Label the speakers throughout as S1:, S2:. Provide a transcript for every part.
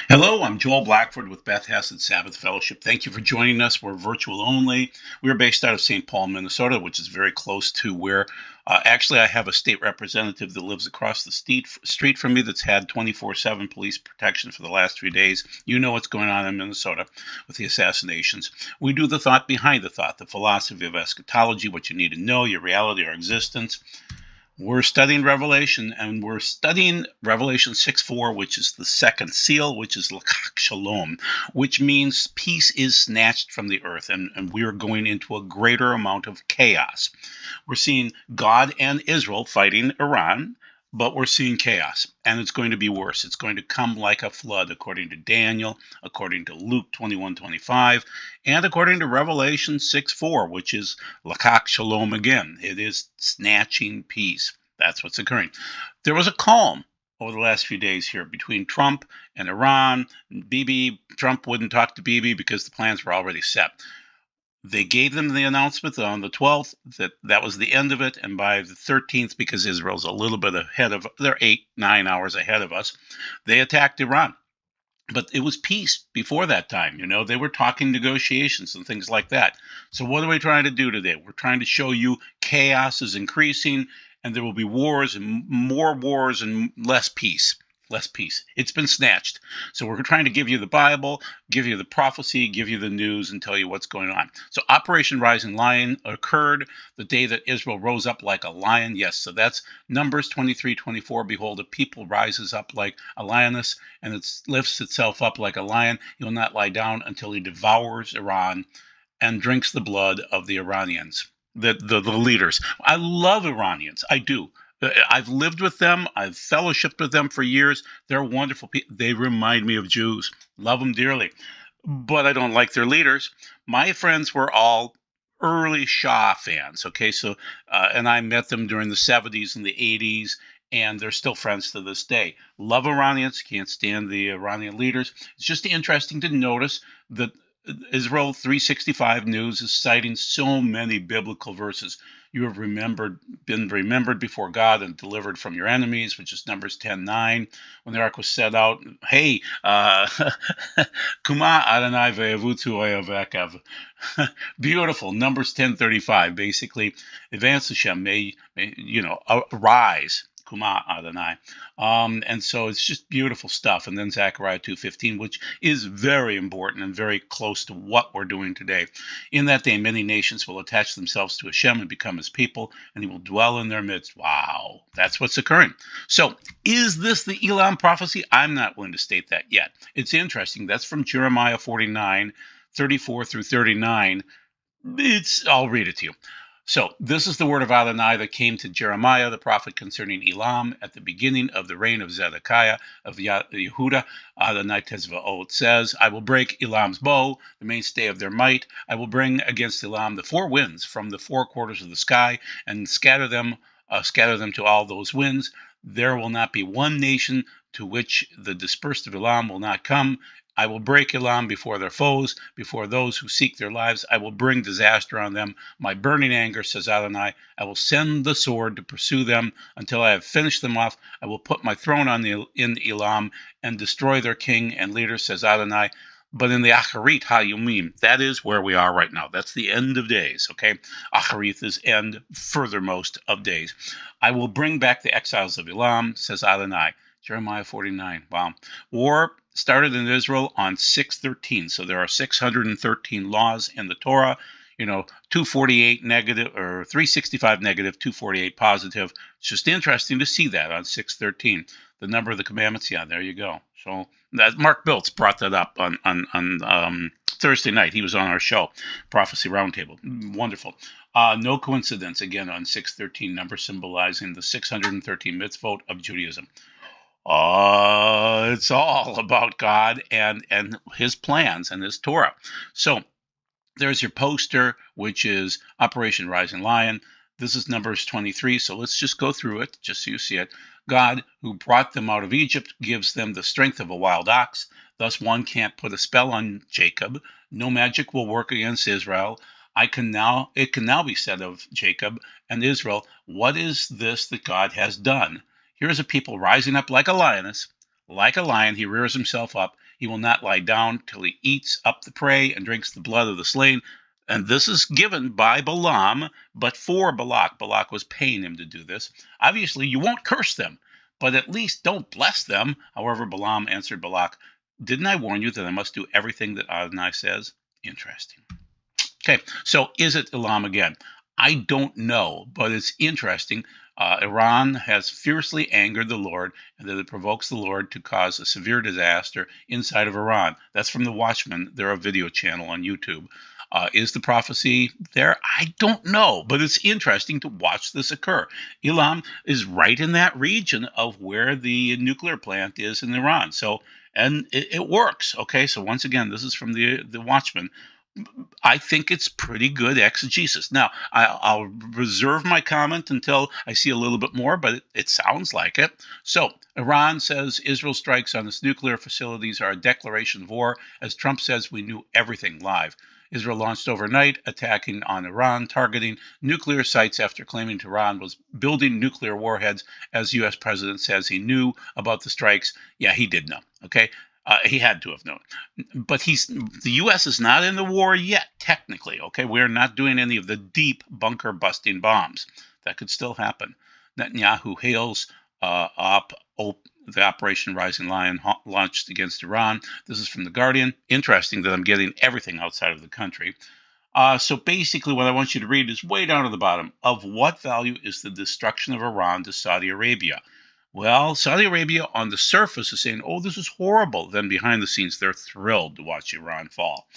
S1: Hello, I'm Joel Blackford with Beth Hesed Sabbath Fellowship. Thank you for joining us. We're virtual only. We're based out of St. Paul, Minnesota, which is very close to where actually I have a state representative that lives across the street from me that's had 24/7 police protection for the last 3 days. You know what's going on in Minnesota with the assassinations. We do the thought behind the thought, the philosophy of eschatology, what you need to know, your reality, our existence. We're studying Revelation, and we're studying Revelation 6:4, which is the second seal, which is Lakach Shalom, which means peace is snatched from the earth, and we are going into a greater amount of chaos. We're seeing God and Israel fighting Iran, but we're seeing chaos, and it's going to be worse. It's going to come like a flood, according to Daniel, according to Luke 21:25, and according to Revelation 6:4, which is Lakach Shalom again. It is snatching peace. That's what's occurring. There was a calm over the last few days here between Trump and Iran. Bibi, Trump wouldn't talk to Bibi because the plans were already set. They gave them the announcement on the 12th that that was the end of it, and by the 13th, because Israel's a little bit ahead of, they're 8, 9 hours ahead of us, they attacked Iran. But it was peace before that time. They were talking negotiations and things like that. So what are we trying to do today? We're trying to show you chaos is increasing, and there will be wars and more wars and less peace. Less peace. It's been snatched. So we're trying to give you the Bible, give you the prophecy, give you the news, and tell you what's going on. So Operation Rising Lion occurred the day that Israel rose up like a lion. Yes, so that's Numbers 23:24. Behold, a people rises up like a lioness, and it lifts itself up like a lion. He will not lie down until he devours Iran and drinks the blood of the Iranians, the leaders. I love Iranians. I do. I've lived with them. I've fellowshipped with them for years. They're wonderful people. They remind me of Jews. Love them dearly. But I don't like their leaders. My friends were all early Shah fans. Okay, so and I met them during the 70s and the 80s, and they're still friends to this day. Love Iranians, can't stand the Iranian leaders. It's just interesting to notice that Israel 365 News is citing so many biblical verses. You have been remembered before God and delivered from your enemies, which is Numbers 10:9. When the ark was set out, hey, Kuma Adonai ve'avutu oyavekav. Beautiful. Numbers 10:35. Basically, advance Hashem. May rise. Kuma Adonai. And so it's just beautiful stuff. And then Zechariah 2:15, which is very important and very close to what we're doing today. In that day, many nations will attach themselves to Hashem and become his people, and he will dwell in their midst. Wow, that's what's occurring. So, is this the Elam prophecy? I'm not willing to state that yet. It's interesting. That's from Jeremiah 49:34 through 39. I'll read it to you. So this is the word of Adonai that came to Jeremiah the prophet concerning Elam at the beginning of the reign of Zedekiah of Yehuda. Adonai Tezvaot says, I will break Elam's bow, the mainstay of their might. I will bring against Elam the four winds from the four quarters of the sky and scatter them to all those winds. There will not be one nation to which the dispersed of Elam will not come. I will break Elam before their foes, before those who seek their lives. I will bring disaster on them. My burning anger, says Adonai. I will send the sword to pursue them until I have finished them off. I will put my throne in Elam and destroy their king and leader, says Adonai. But in the Acharit HaYomim, that is where we are right now. That's the end of days, okay? Acharit is end, furthermost of days. I will bring back the exiles of Elam, says Adonai. Jeremiah 49. Wow. War started in Israel on 613. So there are 613 laws in the Torah, 248 negative or 365 negative, 248 positive. It's just interesting to see that on 613. The number of the commandments. Yeah, there you go. So that Mark Biltz brought that up on Thursday night. He was on our show, Prophecy Roundtable. Wonderful. No coincidence, again, on 613, number symbolizing the 613 mitzvot of Judaism. It's all about God and his plans and his Torah. So there's your poster, which is Operation Rising Lion. This is Numbers 23, so let's just go through it, just so you see it. God, who brought them out of Egypt, gives them the strength of a wild ox. Thus one can't put a spell on Jacob. No magic will work against Israel. It can now be said of Jacob and Israel, what is this that God has done? Here is a people rising up like a lioness, Like a lion, he rears himself up. He will not lie down till he eats up the prey and drinks the blood of the slain. And this is given by Balaam, but for Balak. Balak was paying him to do this. Obviously, you won't curse them, but at least don't bless them. However, Balaam answered Balak, didn't I warn you that I must do everything that Adonai says? Interesting. Okay, so is it Elam again? I don't know, but it's interesting. Iran has fiercely angered the Lord, and that it provokes the Lord to cause a severe disaster inside of Iran. That's from the Watchman. They're a video channel on YouTube. Is the prophecy there? I don't know, but it's interesting to watch this occur. Elam is right in that region of where the nuclear plant is in Iran. So, and it works. Okay, so once again, this is from the Watchman. I think it's pretty good exegesis. Now, I'll reserve my comment until I see a little bit more, but it sounds like it. So, Iran says Israel strikes on its nuclear facilities are a declaration of war. As Trump says, we knew everything live. Israel launched overnight, attacking on Iran, targeting nuclear sites after claiming Tehran was building nuclear warheads. As U.S. President says he knew about the strikes. Yeah, he did know. Okay. He had to have known, but the U.S. is not in the war yet. Technically, okay, we're not doing any of the deep bunker busting bombs. That could still happen. Netanyahu hails the Operation Rising Lion launched against Iran. This is from The Guardian. Interesting that I'm getting everything outside of the country. So basically, what I want you to read is way down at the bottom. Of what value is the destruction of Iran to Saudi Arabia? Well, Saudi Arabia on the surface is saying, oh, this is horrible. Then behind the scenes, they're thrilled to watch Iran fall.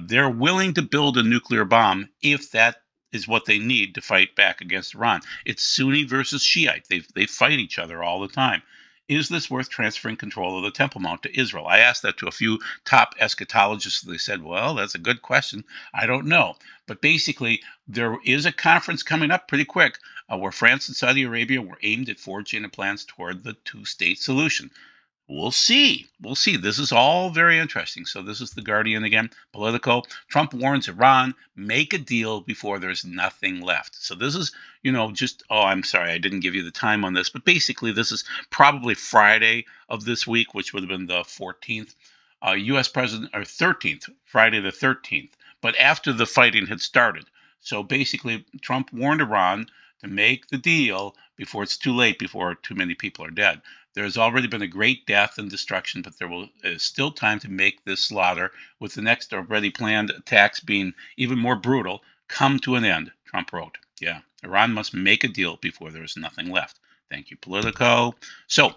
S1: They're willing to build a nuclear bomb if that is what they need to fight back against Iran. It's Sunni versus Shiite. They fight each other all the time. Is this worth transferring control of the Temple Mount to Israel? I asked that to a few top eschatologists. They said, well, that's a good question. I don't know. But basically, there is a conference coming up pretty quick where France and Saudi Arabia were aimed at forging plans toward the two-state solution. We'll see. We'll see. This is all very interesting. So this is The Guardian again. Politico. Trump warns Iran, make a deal before there's nothing left. So this is, just, oh, I'm sorry, I didn't give you the time on this, but basically this is probably Friday of this week, which would have been the 14th. U.S. President, or 13th, Friday the 13th, but after the fighting had started. So basically, Trump warned Iran to make the deal before it's too late, before too many people are dead. There has already been a great death and destruction, but there is still time to make this slaughter, with the next already planned attacks being even more brutal, come to an end, Trump wrote. Yeah, Iran must make a deal before there is nothing left. Thank you, Politico. So,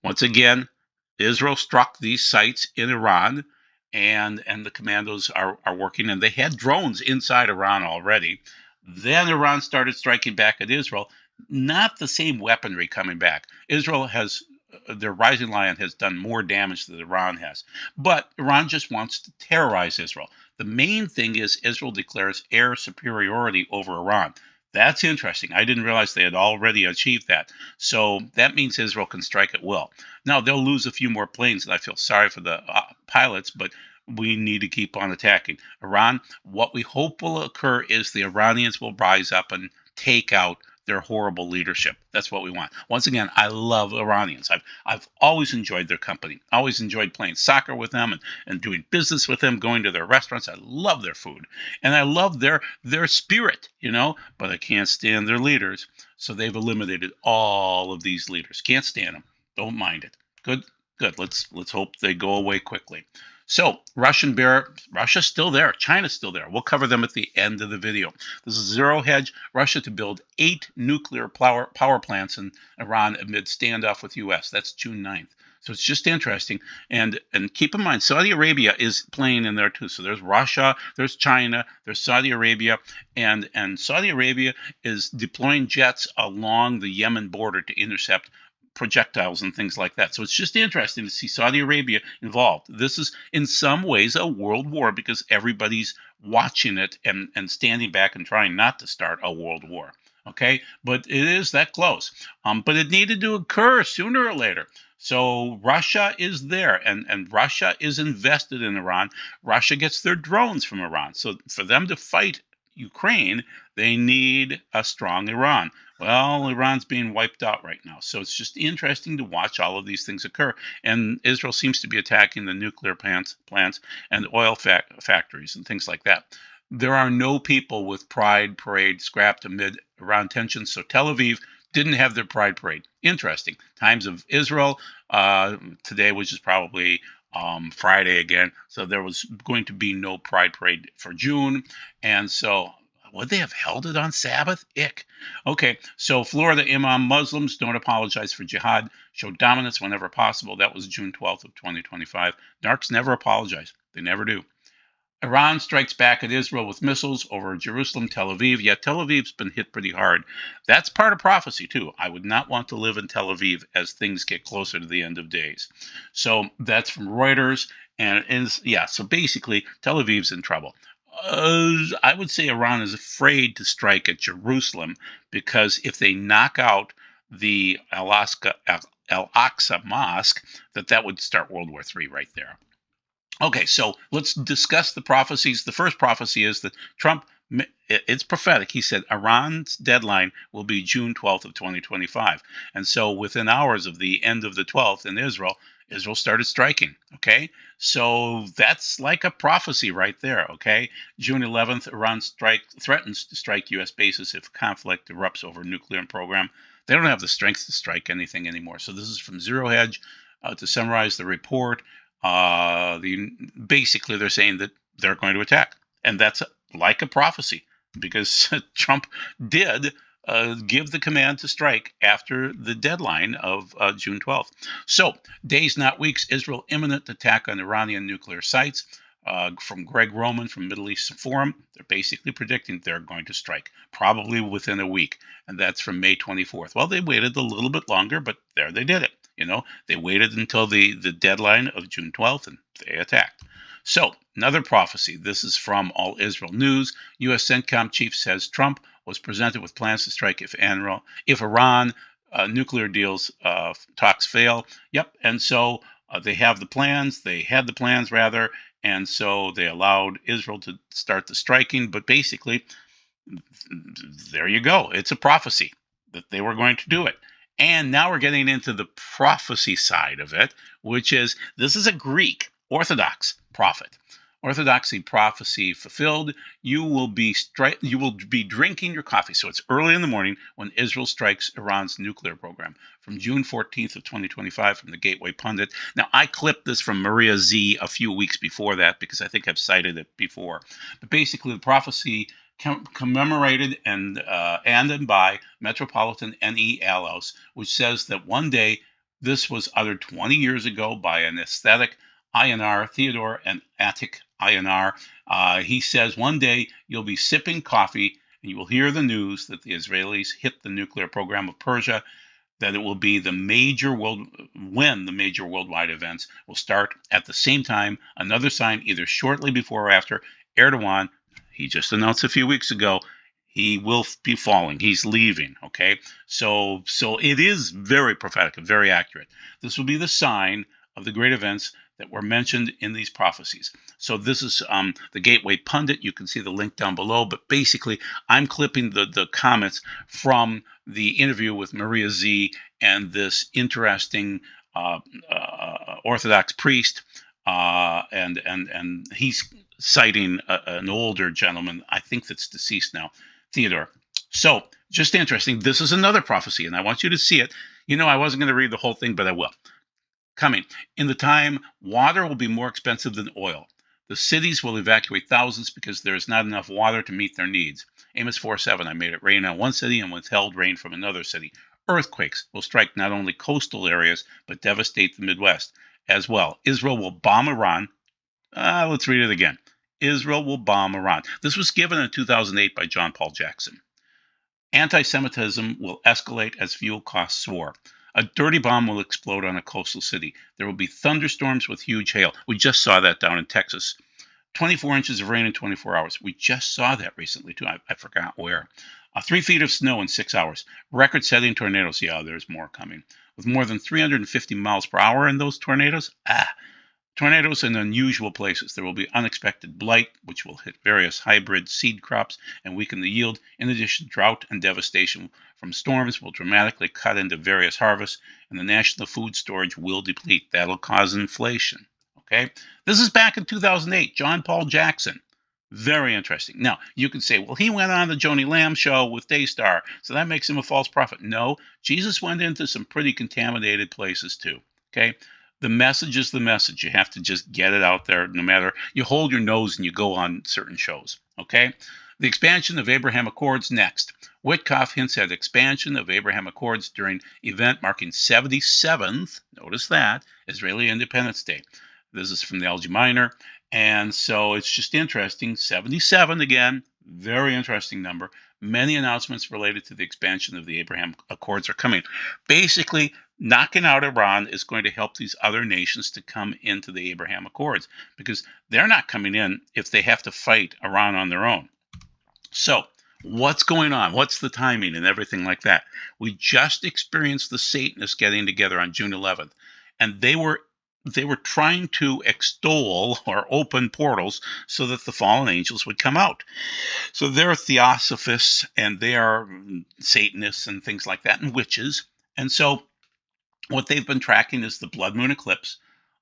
S1: once again, Israel struck these sites in Iran, and the commandos are working, and they had drones inside Iran already. Then Iran started striking back at Israel. Not the same weaponry coming back. Israel has their Rising Lion has done more damage than Iran has. But Iran just wants to terrorize Israel. The main thing is Israel declares air superiority over Iran. That's interesting. I didn't realize they had already achieved that. So that means Israel can strike at will. Now, they'll lose a few more planes, and I feel sorry for the pilots, but we need to keep on attacking. Iran, what we hope will occur is the Iranians will rise up and take out their horrible leadership. That's what we want. Once again, I love Iranians. I've always enjoyed their company. Always enjoyed playing soccer with them and doing business with them, going to their restaurants. I love their food. And I love their spirit, but I can't stand their leaders. So they've eliminated all of these leaders. Can't stand them. Don't mind it. Good. Let's hope they go away quickly. So Russia's still there. China's still there. We'll cover them at the end of the video. This is Zero Hedge. Russia to build 8 nuclear power plants in Iran amid standoff with U.S. That's June 9th. So it's just interesting. And keep in mind, Saudi Arabia is playing in there too. So there's Russia, there's China, there's Saudi Arabia, and Saudi Arabia is deploying jets along the Yemen border to intercept projectiles and things like that. So it's just interesting to see Saudi Arabia involved. This is in some ways a world war because everybody's watching it and standing back and trying not to start a world war. Okay, but it is that close. But it needed to occur sooner or later. So Russia is there, and Russia is invested in Iran. Russia gets their drones from Iran. So for them to fight Ukraine, they need a strong Iran. Well, Iran's being wiped out right now. So it's just interesting to watch all of these things occur. And Israel seems to be attacking the nuclear plants and oil factories and things like that. There are no people with pride parade scrapped amid Iran tensions. So Tel Aviv didn't have their pride parade. Interesting. Times of Israel today, which is probably Friday again. So there was going to be no pride parade for June. And so would they have held it on Sabbath? Ick. Okay, so Florida Imam Muslims don't apologize for jihad, show dominance whenever possible. That was June 12th of 2025. Narcs never apologize. They never do. Iran strikes back at Israel with missiles over Jerusalem, Tel Aviv. Yet Tel Aviv's been hit pretty hard. That's part of prophecy, too. I would not want to live in Tel Aviv as things get closer to the end of days. So that's from Reuters. So basically, Tel Aviv's in trouble. I would say Iran is afraid to strike at Jerusalem because if they knock out the Al-Aqsa Mosque, that would start World War III right there. Okay, so let's discuss the prophecies. The first prophecy is that Trump, it's prophetic. He said Iran's deadline will be June 12th of 2025. And so within hours of the end of the 12th in Israel, Israel started striking, okay? So that's like a prophecy right there, okay? June 11th, Iran threatens to strike U.S. bases if conflict erupts over nuclear program. They don't have the strength to strike anything anymore. So this is from Zero Hedge to summarize the report. Basically they're saying that they're going to attack, and that's like a prophecy because Trump did give the command to strike after the deadline of June 12th. So days, not weeks. Israel imminent attack on Iranian nuclear sites. From Greg Roman from Middle East Forum, they're basically predicting they're going to strike probably within a week, and that's from May 24th. Well, they waited a little bit longer, but there they did it. They waited until the deadline of June 12th and they attacked. So, another prophecy. This is from All Israel News. U.S. CENTCOM chief says Trump was presented with plans to strike if Iran nuclear deals talks fail. Yep, and so they have the plans. They had the plans, rather, and so they allowed Israel to start the striking. But basically, there you go. It's a prophecy that they were going to do it. And now we're getting into the prophecy side of it, which is this is a Greek Orthodox prophet. Orthodoxy prophecy fulfilled. You will be drinking your coffee. So it's early in the morning when Israel strikes Iran's nuclear program. From June 14th of 2025 from the Gateway Pundit. Now, I clipped this from Maria Z a few weeks before that because I think I've cited it before. But basically, the prophecy commemorated and by Metropolitan N.E. Allos, which says that one day, this was uttered 20 years ago by an aesthetic INR, Theodore and Attic INR. He says one day you'll be sipping coffee and you will hear the news that the Israelis hit the nuclear program of Persia, that it will be the major worldwide events will start at the same time. Another sign, either shortly before or after, Erdogan, he just announced a few weeks ago, he will be falling. He's leaving, okay? So it is very prophetic and very accurate. This will be the sign of the great events that were mentioned in these prophecies. So this is the Gateway Pundit. You can see the link down below. But basically, I'm clipping the comments from the interview with Maria Z and this interesting Orthodox priest. And he's citing an older gentleman, I think that's deceased now, Theodore. So just interesting. This is another prophecy, and I want you to see it. I wasn't going to read the whole thing, but I will. Coming. In the time, water will be more expensive than oil. The cities will evacuate thousands because there is not enough water to meet their needs. Amos 4:7, I made it rain on one city and withheld rain from another city. Earthquakes will strike not only coastal areas, but devastate the Midwest as well. Israel will bomb Iran. Let's read it again. Israel will bomb Iran. This was given in 2008 by John Paul Jackson. Anti-Semitism will escalate as fuel costs soar. A dirty bomb will explode on a coastal city. There will be thunderstorms with huge hail. We just saw that down in Texas. 24 inches of rain in 24 hours. We just saw that recently, too. I forgot where. 3 feet of snow in 6 hours. Record-setting tornadoes. Yeah, there's more coming. With more than 350 miles per hour in those tornadoes. Tornadoes in unusual places. There will be unexpected blight, which will hit various hybrid seed crops and weaken the yield. In addition, drought and devastation from storms will dramatically cut into various harvests, and the national food storage will deplete. That'll cause inflation. Okay? This is back in 2008. John Paul Jackson. Very interesting. Now, you could say, well, he went on the Joni Lamb show with Daystar, so that makes him a false prophet. No, Jesus went into some pretty contaminated places too. Okay? The message is the message. You have to just get it out there, no matter. You hold your nose and you go on certain shows. Okay? The expansion of Abraham Accords next. Witkoff hints at expansion of Abraham Accords during event marking 77th, notice that, Israeli Independence Day. This is from the Algae Minor. And so it's just interesting. 77 again, very interesting number. Many announcements related to the expansion of the Abraham Accords are coming. Basically, knocking out Iran is going to help these other nations to come into the Abraham Accords because they're not coming in if they have to fight Iran on their own. So, what's going on? What's the timing and everything like that? We just experienced the Satanists getting together on June 11th, and they were trying to extol or open portals so that the fallen angels would come out. So they're theosophists and they are Satanists and things like that and witches. And so what they've been tracking is the blood moon eclipse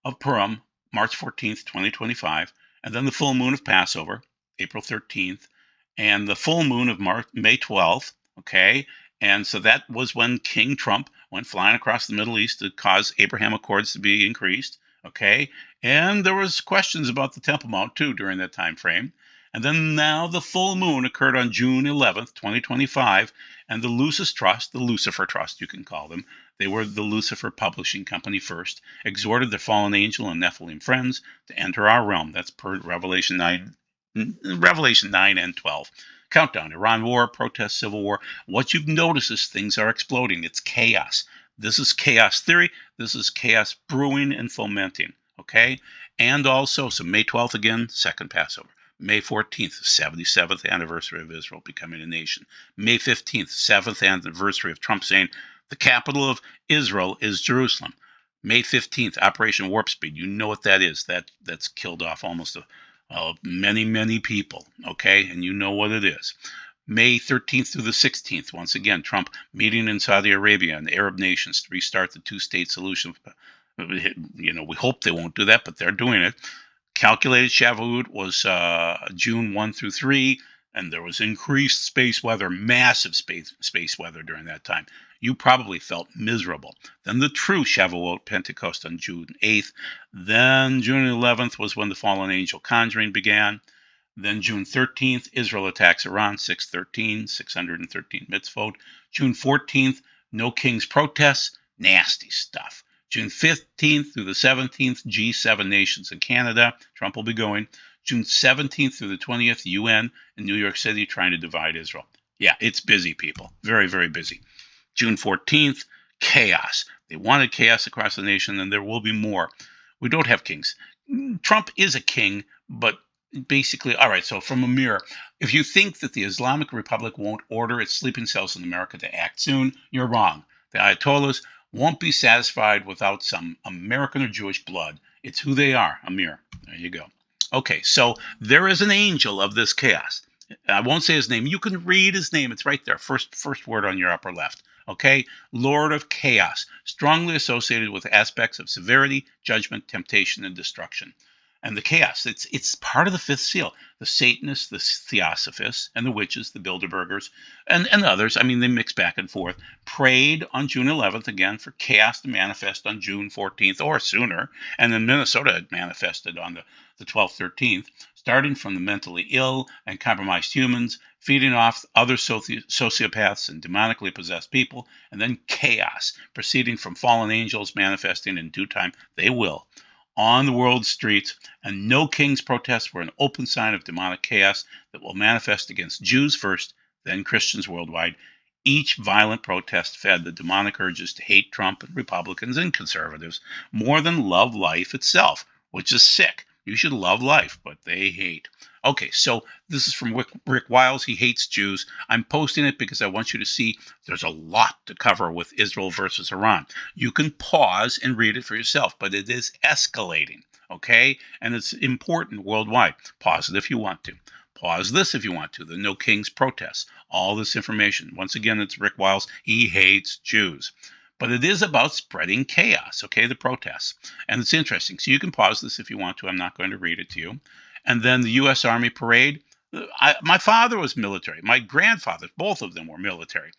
S1: of Purim, March 14th, 2025, and then the full moon of Passover, April 13th, and the full moon of May 12th, okay? And so that was when King Trump went flying across the Middle East to cause Abraham Accords to be increased, okay? And there was questions about the Temple Mount, too, during that time frame. And then now the full moon occurred on June 11th, 2025, and the Lucis Trust, the Lucifer Trust, you can call them, they were the Lucifer Publishing Company first, exhorted their fallen angel and Nephilim friends to enter our realm. That's per Revelation 9 and 12. Countdown, Iran war, protests, civil war. What you've noticed is things are exploding. It's chaos. This is chaos theory. This is chaos brewing and fomenting. Okay? And also, so May 12th again, second Passover. May 14th, 77th anniversary of Israel becoming a nation. May 15th, 7th anniversary of Trump saying the capital of Israel is Jerusalem. May 15th, Operation Warp Speed. You know what that is. That's killed off almost many, many people, okay? And you know what it is. May 13th through the 16th, once again, Trump meeting in Saudi Arabia and the Arab nations to restart the two-state solution. You know, we hope they won't do that, but they're doing it. Calculated Shavuot was June 1 through 3, and there was increased space weather, massive space weather during that time. You probably felt miserable. Then the true Shavuot, Pentecost, on June 8th. Then June 11th was when the fallen angel conjuring began. Then June 13th, Israel attacks Iran, 613 mitzvot. June 14th, no king's protests, nasty stuff. June 15th through the 17th, G7 nations in Canada. Trump will be going. June 17th through the 20th, UN in New York City trying to divide Israel. Yeah, it's busy, people. Very, very busy. June 14th, chaos. They wanted chaos across the nation, and there will be more. We don't have kings. Trump is a king, but basically, all right, so from a mirror, if you think that the Islamic Republic won't order its sleeping cells in America to act soon, you're wrong. The Ayatollahs won't be satisfied without some American or Jewish blood. It's who they are, a mirror. There you go. Okay, so there is an angel of this chaos. I won't say his name. You can read his name. It's right there. First word on your upper left. Okay? Lord of Chaos, strongly associated with aspects of severity, judgment, temptation, and destruction. And the chaos, it's part of the fifth seal. The Satanists, the Theosophists, and the witches, the Bilderbergers, and others, I mean, they mix back and forth, prayed on June 11th again for chaos to manifest on June 14th or sooner. And then Minnesota had manifested on the 12th, 13th, starting from the mentally ill and compromised humans, feeding off other sociopaths and demonically possessed people, and then chaos proceeding from fallen angels manifesting in due time. They will on the world's streets, and no king's protests were an open sign of demonic chaos that will manifest against Jews first, then Christians worldwide. Each violent protest fed the demonic urges to hate Trump and Republicans and conservatives more than love life itself, which is sick. You should love life, but they hate. Okay, so this is from Rick Wiles. He hates Jews. I'm posting it because I want you to see there's a lot to cover with Israel versus Iran. You can pause and read it for yourself, but it is escalating. okay? And it's important worldwide. Pause it if you want to. Pause this if you want to. The No Kings protests, all this information. Once again, it's Rick Wiles. He hates Jews. But it is about spreading chaos, okay? The protests. And it's interesting. So you can pause this if you want to. I'm not going to read it to you. And then the U.S. Army parade. My father was military. My grandfather, both of them were military.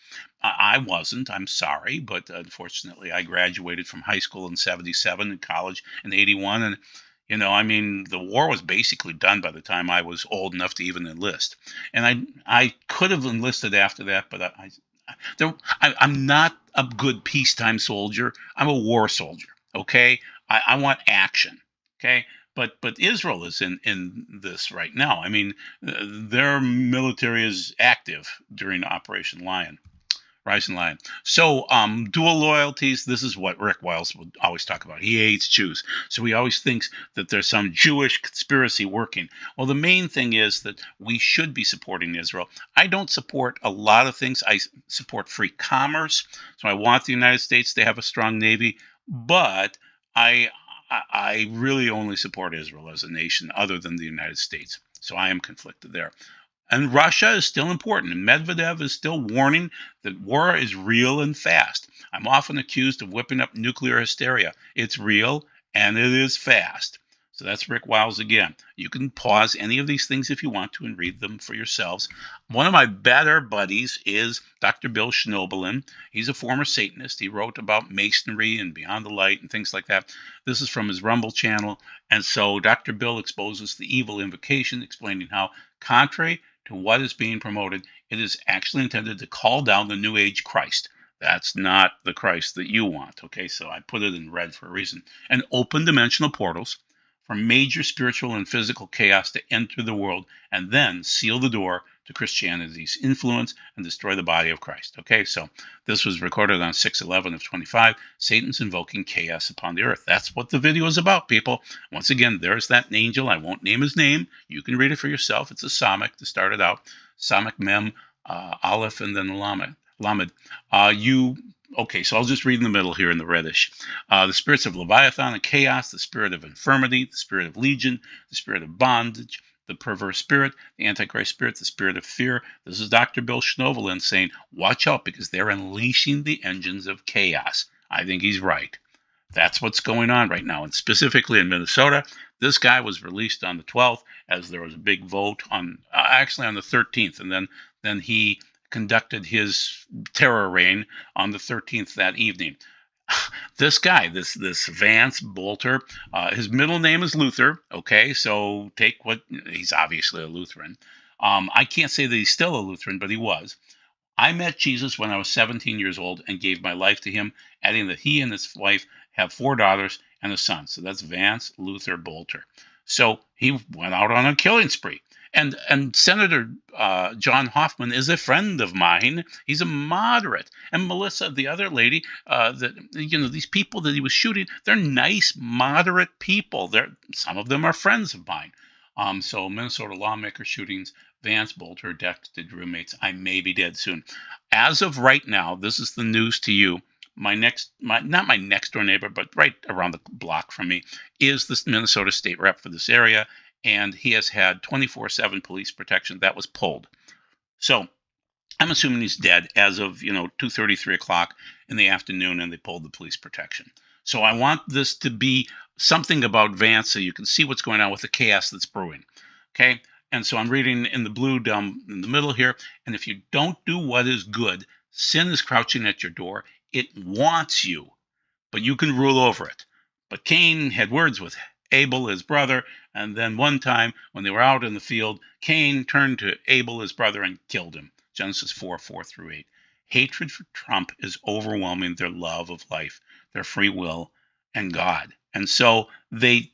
S1: I wasn't. I'm sorry, but unfortunately, I graduated from high school in '77 and college in '81, and I mean, the war was basically done by the time I was old enough to even enlist. And I could have enlisted after that, but I'm not a good peacetime soldier. I'm a war soldier. Okay, I want action. Okay, but Israel is in this right now. I mean, their military is active during Operation Lion. Rising Lion. So, dual loyalties. This is what Rick Wiles would always talk about. He hates Jews, so he always thinks that there's some Jewish conspiracy working. Well, the main thing is that we should be supporting Israel. I don't support a lot of things. I support free commerce, so I want the United States to have a strong navy, but I really only support Israel as a nation, other than the United States. So I am conflicted there. And Russia is still important. And Medvedev is still warning that war is real and fast. I'm often accused of whipping up nuclear hysteria. It's real and it is fast. So that's Rick Wiles again. You can pause any of these things if you want to and read them for yourselves. One of my better buddies is Dr. Bill Schnoebelen. He's a former Satanist. He wrote about Masonry and Beyond the Light and things like that. This is from his Rumble channel. And so Dr. Bill exposes the evil invocation, explaining how, contrary to what is being promoted, it is actually intended to call down the New Age Christ. That's not the Christ that you want. Okay, so I put it in red for a reason. And open dimensional portals for major spiritual and physical chaos to enter the world and then seal the door to Christianity's influence and destroy the body of Christ. Okay, so this was recorded on 6/11 of 25. Satan's invoking chaos upon the earth. That's what the video is about, people. Once again, there's that angel. I won't name his name. You can read it for yourself. It's a Samic to start it out. Samic Mem, Aleph, and then Lamed. Okay, so I'll just read in the middle here in the reddish. The spirits of Leviathan and chaos, the spirit of infirmity, the spirit of legion, the spirit of bondage, the perverse spirit, the Antichrist spirit, the spirit of fear. This is Dr. Bill Schnoebelen saying, watch out because they're unleashing the engines of chaos. I think he's right. That's what's going on right now. And specifically in Minnesota, this guy was released on the 12th as there was a big vote on, actually on the 13th. And then he conducted his terror reign on the 13th that evening. This guy, this Vance Bolter, his middle name is Luther. Okay, so take what he's obviously a Lutheran. I can't say that he's still a Lutheran, but he was. I met Jesus when I was 17 years old and gave my life to him, adding that he and his wife have 4 daughters and a son. So that's Vance Luther Bolter. So he went out on a killing spree. And Senator John Hoffman is a friend of mine. He's a moderate. And Melissa, the other lady, these people that he was shooting, they're nice, moderate people. Some of them are friends of mine. So Minnesota lawmaker shootings, Vance Bolter, death-did roommates. I may be dead soon. As of right now, this is the news to you. Not my next door neighbor, but right around the block from me, is the Minnesota state rep for this area, and he has had 24/7 police protection. That was pulled. So I'm assuming he's dead as of 2:30, 3 o'clock in the afternoon, and they pulled the police protection. So I want this to be something about Vance so you can see what's going on with the chaos that's brewing. Okay, and so I'm reading in the blue down in the middle here. And if you don't do what is good, sin is crouching at your door. It wants you, but you can rule over it. But Cain had words with Abel, his brother, and then one time when they were out in the field, Cain turned to Abel, his brother, and killed him. Genesis 4:4-8. Hatred for Trump is overwhelming their love of life, their free will, and God. And so they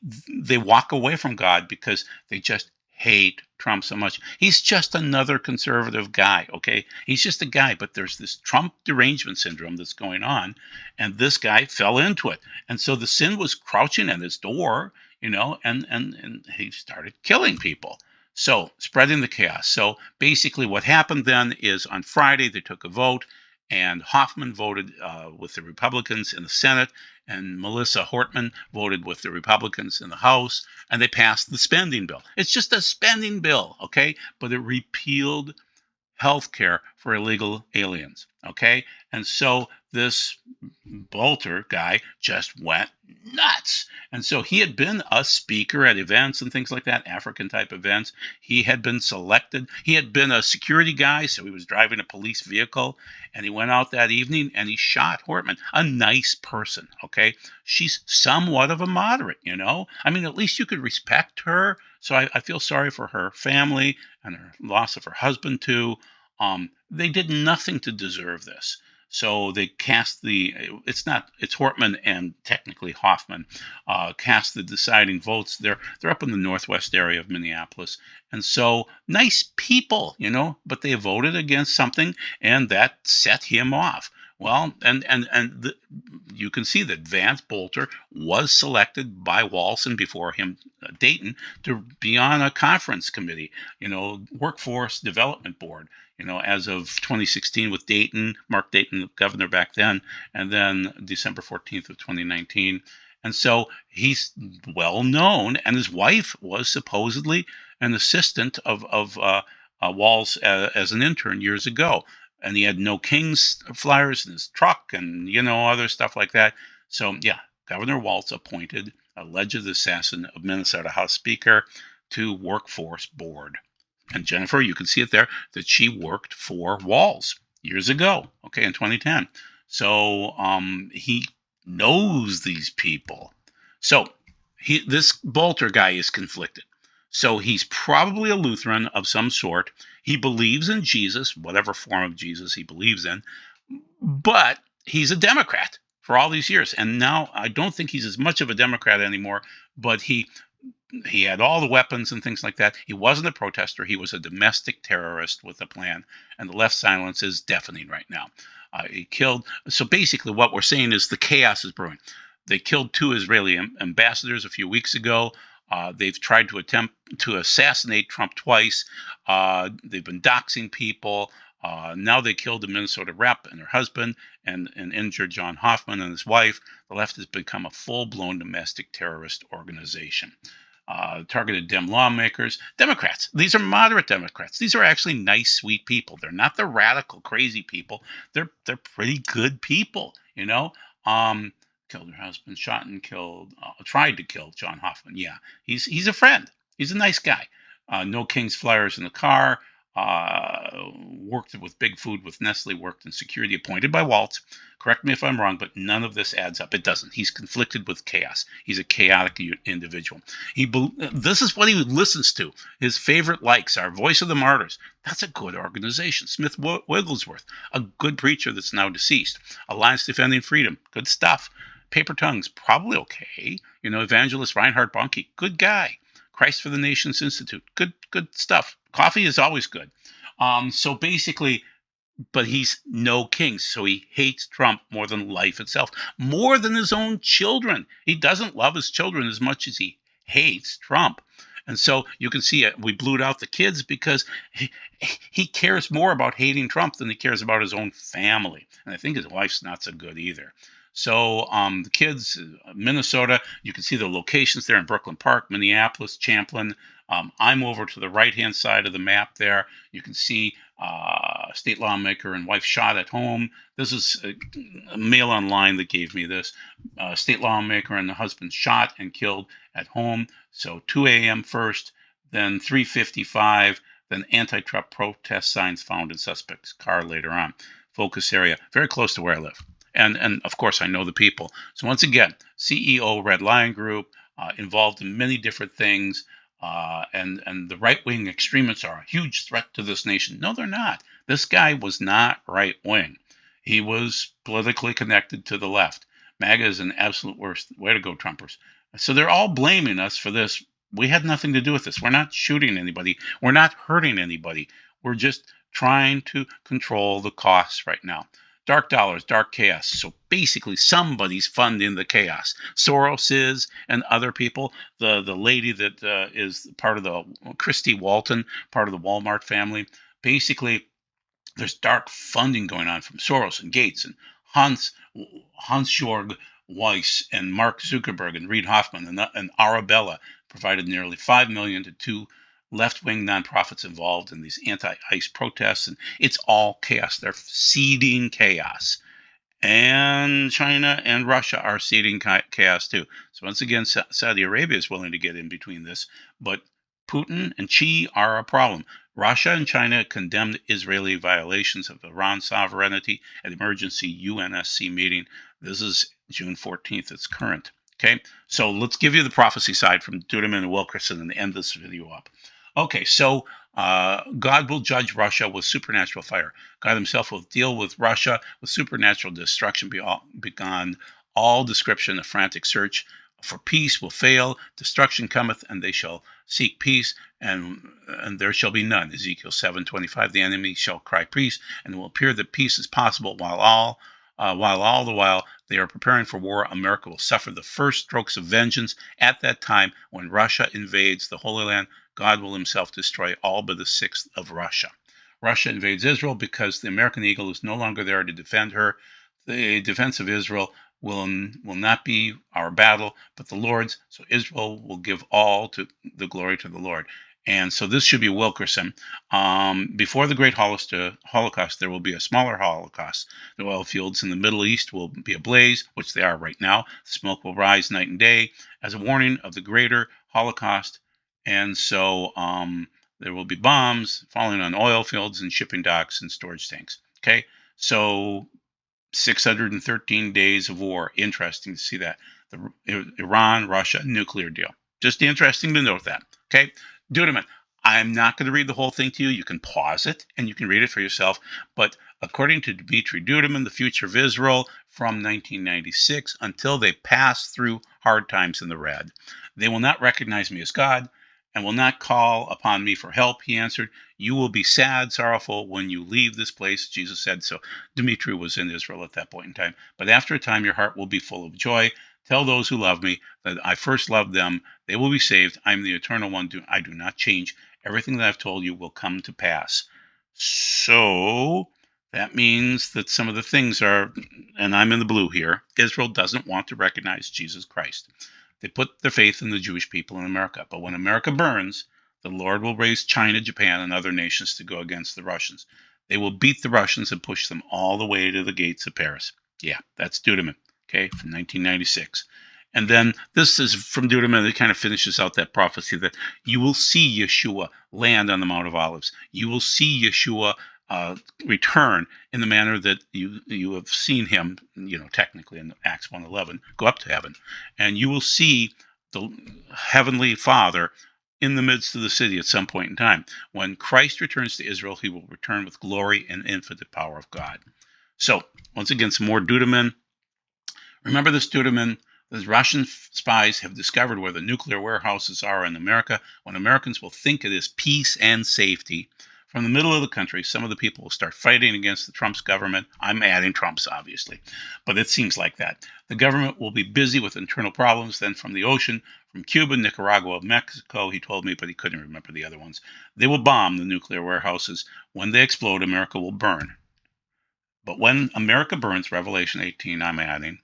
S1: walk away from God because they just hate Trump so much. He's just another conservative guy, okay? He's just a guy, but there's this Trump derangement syndrome that's going on, and this guy fell into it. And so the sin was crouching at his door, and he started killing people. So spreading the chaos. So basically what happened then is on Friday they took a vote, and Hoffman voted with the Republicans in the Senate, and Melissa Hortman voted with the Republicans in the House, and they passed the spending bill. It's just a spending bill, okay? But it repealed health care for illegal aliens, okay? And so this Bolter guy just went nuts. And so he had been a speaker at events and things like that, African type events. He had been selected. He had been a security guy, so he was driving a police vehicle. And he went out that evening and he shot Hortman, a nice person, okay? She's somewhat of a moderate, you know? I mean, at least you could respect her. So I feel sorry for her family and her loss of her husband, too. They did nothing to deserve this. So they cast it's Hortman and technically Hoffman cast the deciding votes. They're up in the northwest area of Minneapolis, and so nice people, you know, but they voted against something, and that set him off. Well, you can see that Vance Bolter was selected by Walson before him, Dayton, to be on a conference committee, you know, workforce development board, you know, as of 2016 with Dayton, Mark Dayton, the governor back then, and then December 14th of 2019. And so he's well known, and his wife was supposedly an assistant of Walls as an intern years ago. And he had no King's flyers in his truck and, you know, other stuff like that. So, yeah, Governor Walz appointed alleged assassin of Minnesota House Speaker to workforce board. And Jennifer, you can see it there, that she worked for Walls years ago, okay, in 2010. So he knows these people. So this Bolter guy is conflicted. So he's probably a Lutheran of some sort. He believes in Jesus, whatever form of Jesus he believes in, but he's a Democrat for all these years. And now I don't think he's as much of a Democrat anymore, but he had all the weapons and things like that. He wasn't a protester. He was a domestic terrorist with a plan. And the left silence is deafening right now. He killed. So basically, what we're saying is the chaos is brewing. They killed 2 Israeli ambassadors a few weeks ago. They've tried to attempt to assassinate Trump twice. They've been doxing people. Now they killed a Minnesota rep and her husband and injured John Hoffman and his wife. The left has become a full-blown domestic terrorist organization. Targeted Dem lawmakers, Democrats. These are moderate Democrats. These are actually nice, sweet people. They're not the radical, crazy people. They're pretty good people, you know. Killed her husband, shot and killed, tried to kill John Hoffman. Yeah, he's a friend. He's a nice guy. No King's flyers in the car. Worked with Big Food with Nestle. Worked in security, appointed by Waltz. Correct me if I'm wrong, but none of this adds up. It doesn't. He's conflicted with chaos. He's a chaotic individual. This is what he listens to. His favorite likes are Voice of the Martyrs. That's a good organization. Smith Wigglesworth, a good preacher that's now deceased. Alliance Defending Freedom, good stuff. Paper Tongues, probably okay. You know, Evangelist Reinhard Bonnke, good guy. Christ for the Nations Institute, good stuff. Coffee is always good. So basically, but he's no king, so he hates Trump more than life itself, more than his own children. He doesn't love his children as much as he hates Trump. And so you can see we blew out the kids because he cares more about hating Trump than he cares about his own family. And I think his wife's not so good either. So the kids, Minnesota, you can see the locations there in Brooklyn Park, Minneapolis, Champlin. I'm over to the right-hand side of the map there. You can see state lawmaker and wife shot at home. This is a mail online that gave me this. State lawmaker and the husband shot and killed at home. So 2 a.m. first, then 3:55, then anti-Trump protest signs found in suspect's car later on. Focus area, very close to where I live. And of course, I know the people. So once again, CEO Red Lion Group, involved in many different things. And the right-wing extremists are a huge threat to this nation. No, they're not. This guy was not right-wing. He was politically connected to the left. MAGA is an absolute worst. Way to go, Trumpers. So they're all blaming us for this. We had nothing to do with this. We're not shooting anybody. We're not hurting anybody. We're just trying to control the costs right now. Dark dollars, dark chaos. So basically, somebody's funding the chaos. Soros is, and other people. The lady that is part of the Christy Walton, part of the Walmart family. Basically, there's dark funding going on from Soros and Gates and Hans Jorg Weiss and Mark Zuckerberg and Reid Hoffman and Arabella provided nearly $5 million to two left-wing nonprofits involved in these anti-ICE protests, and it's all chaos. They're seeding chaos. And China and Russia are seeding chaos too. So once again, Saudi Arabia is willing to get in between this, but Putin and Xi are a problem. Russia and China condemned Israeli violations of Iran's sovereignty at emergency UNSC meeting. This is June 14th. It's current. Okay, so let's give you the prophecy side from Dudeman and Wilkerson and end this video up. Okay, so God will judge Russia with supernatural fire. God himself will deal with Russia with supernatural destruction beyond all description. A frantic search for peace will fail. Destruction cometh, and they shall seek peace, and there shall be none. Ezekiel 7:25. The enemy shall cry peace, and it will appear that peace is possible while all the while they are preparing for war. America will suffer the first strokes of vengeance at that time when Russia invades the Holy Land. God will himself destroy all but a sixth of Russia. Russia invades Israel because the American eagle is no longer there to defend her. The defense of Israel will not be our battle, but the Lord's. So Israel will give all to the glory to the Lord. And so this should be Wilkerson. Before the Great Holocaust, there will be a smaller Holocaust. The oil fields in the Middle East will be ablaze, which they are right now. Smoke will rise night and day as a warning of the greater Holocaust. And so there will be bombs falling on oil fields and shipping docks and storage tanks. Okay, so 613 days of war. Interesting to see that. The Iran-Russia nuclear deal. Just interesting to note that. Okay, Dudeman, I'm not going to read the whole thing to you. You can pause it and you can read it for yourself. But according to Dmitry Dudeman, The Future of Israel from 1996, until they pass through hard times in the red, they will not recognize me as God and will not call upon me for help. He answered, you will be sad, sorrowful when you leave this place. Jesus said so. Dmitry was in Israel at that point in time. But after a time, your heart will be full of joy. Tell those who love me that I first loved them. They will be saved. I am the eternal one. I do not change. Everything that I've told you will come to pass. So that means that some of the things are, and I'm in the blue here, Israel doesn't want to recognize Jesus Christ. They put their faith in the Jewish people in America. But when America burns, the Lord will raise China, Japan, and other nations to go against the Russians. They will beat the Russians and push them all the way to the gates of Paris. Yeah, that's Dudeman, okay, from 1996. And then this is from Dudeman. It kind of finishes out that prophecy that you will see Yeshua land on the Mount of Olives. You will see Yeshua return in the manner that you have seen him, technically in Acts 1:11, go up to heaven. And you will see the Heavenly Father in the midst of the city at some point in time. When Christ returns to Israel, he will return with glory and infinite power of God. So, once again, some more Dudeman. Remember this, Dudeman. The Russian spies have discovered where the nuclear warehouses are in America. When Americans will think it is peace and safety, from the middle of the country, some of the people will start fighting against the Trump's government. I'm adding Trump's, obviously, but it seems like that. The government will be busy with internal problems. Then from the ocean, from Cuba, Nicaragua, Mexico, he told me, but he couldn't remember the other ones, they will bomb the nuclear warehouses. When they explode, America will burn. But when America burns, Revelation 18, I'm adding,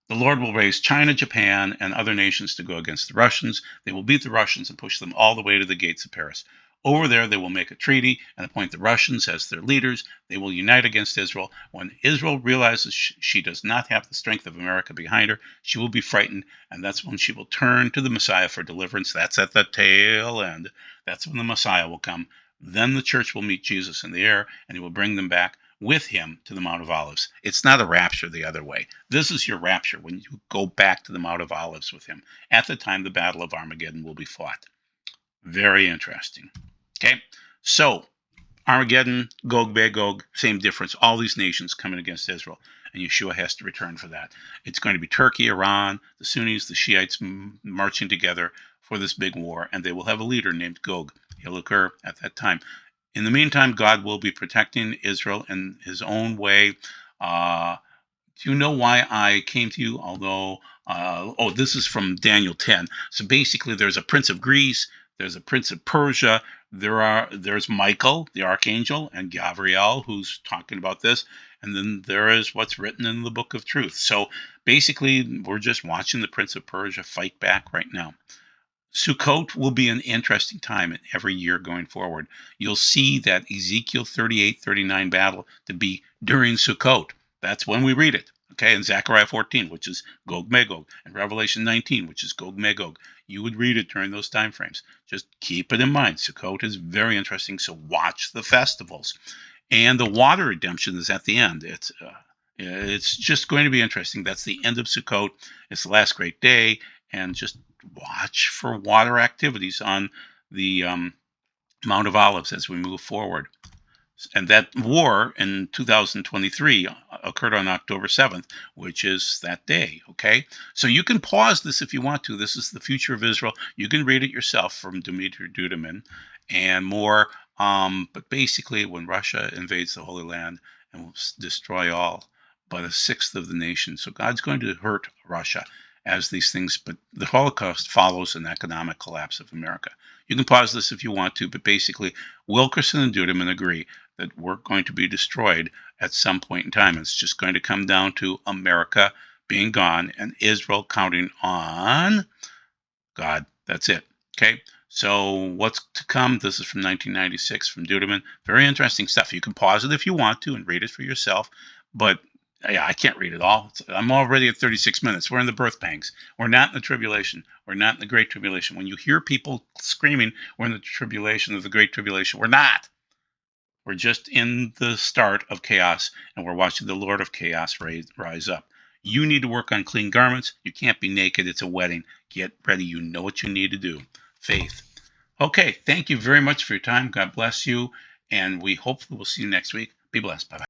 S1: the Lord will raise China, Japan, and other nations to go against the Russians. They will beat the Russians and push them all the way to the gates of Paris. Over there, they will make a treaty and appoint the Russians as their leaders. They will unite against Israel. When Israel realizes she does not have the strength of America behind her, she will be frightened, and that's when she will turn to the Messiah for deliverance. That's at the tail end. That's when the Messiah will come. Then the church will meet Jesus in the air, and he will bring them back with him to the Mount of Olives. It's not a rapture the other way. This is your rapture when you go back to the Mount of Olives with him. At the time, the Battle of Armageddon will be fought. Very interesting. Okay, so Armageddon, Gog, Magog, same difference. All these nations coming against Israel, and Yeshua has to return for that. It's going to be Turkey, Iran, the Sunnis, the Shiites marching together for this big war, and they will have a leader named Gog. He'll occur at that time. In the meantime, God will be protecting Israel in his own way. Do you know why I came to you? Although, this is from Daniel 10. So basically, there's a prince of Greece There's a prince of Persia. There's Michael, the archangel, and Gabriel, who's talking about this. And then there is what's written in the book of truth. So basically, we're just watching the prince of Persia fight back right now. Sukkot will be an interesting time in every year going forward. You'll see that Ezekiel 38-39 battle to be during Sukkot. That's when we read it. Okay, and Zechariah 14, which is Gog Magog, and Revelation 19, which is Gog Magog. You would read it during those time frames. Just keep it in mind. Sukkot is very interesting, so watch the festivals. And the water redemption is at the end. It's just going to be interesting. That's the end of Sukkot. It's the last great day, and just watch for water activities on the Mount of Olives as we move forward. And that war in 2023 occurred on October 7th, which is that day, okay? So you can pause this if you want to. This is the future of Israel. You can read it yourself from Dmitry Duduman and more. But basically, when Russia invades the Holy Land and will destroy all but a sixth of the nation. So God's going to hurt Russia as these things, but the Holocaust follows an economic collapse of America. You can pause this if you want to, but basically, Wilkerson and Duduman agree that we're going to be destroyed at some point in time. It's just going to come down to America being gone and Israel counting on God. That's it. Okay. So what's to come? This is from 1996 from Duduman. Very interesting stuff. You can pause it if you want to and read it for yourself, but yeah, I can't read it all. I'm already at 36 minutes. We're in the birth pangs. We're not in the tribulation. We're not in the great tribulation. When you hear people screaming, we're in the tribulation of the great tribulation. We're not. We're just in the start of chaos, and we're watching the Lord of chaos rise up. You need to work on clean garments. You can't be naked. It's a wedding. Get ready. You know what you need to do. Faith. Okay, thank you very much for your time. God bless you, and we hopefully will see you next week. Be blessed. Bye-bye.